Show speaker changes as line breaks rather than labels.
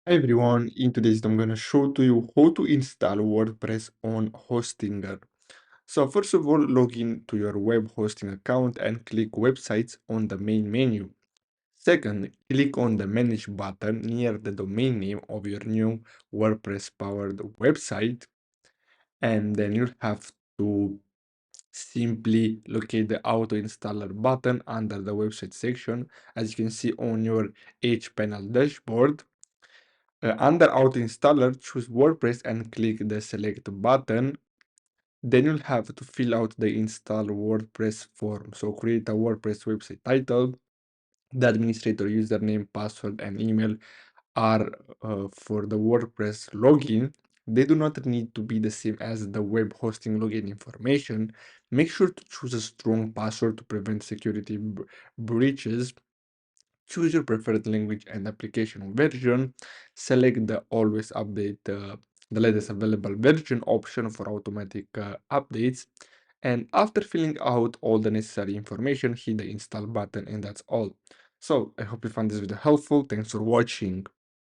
Hi everyone, in today's I'm gonna show to you how to install WordPress on Hostinger. So first of all, log in to your web hosting account and click websites on the main menu. Second, click on the manage button near the domain name of your new WordPress powered website, and then you'll have to simply locate the auto installer button under the website section, as you can see on your H panel dashboard. Under Auto Installer, choose WordPress and click the select button. Then you'll have to fill out the install WordPress form. So create a WordPress website title. The administrator username, password, and email are for the WordPress login. They do not need to be the same as the web hosting login information. Make sure to choose a strong password to prevent security breaches. Choose your preferred language and application version. Select the always update the latest available version option for automatic updates. And after filling out all the necessary information, hit the install button, and that's all. So I hope you found this video helpful. Thanks for watching.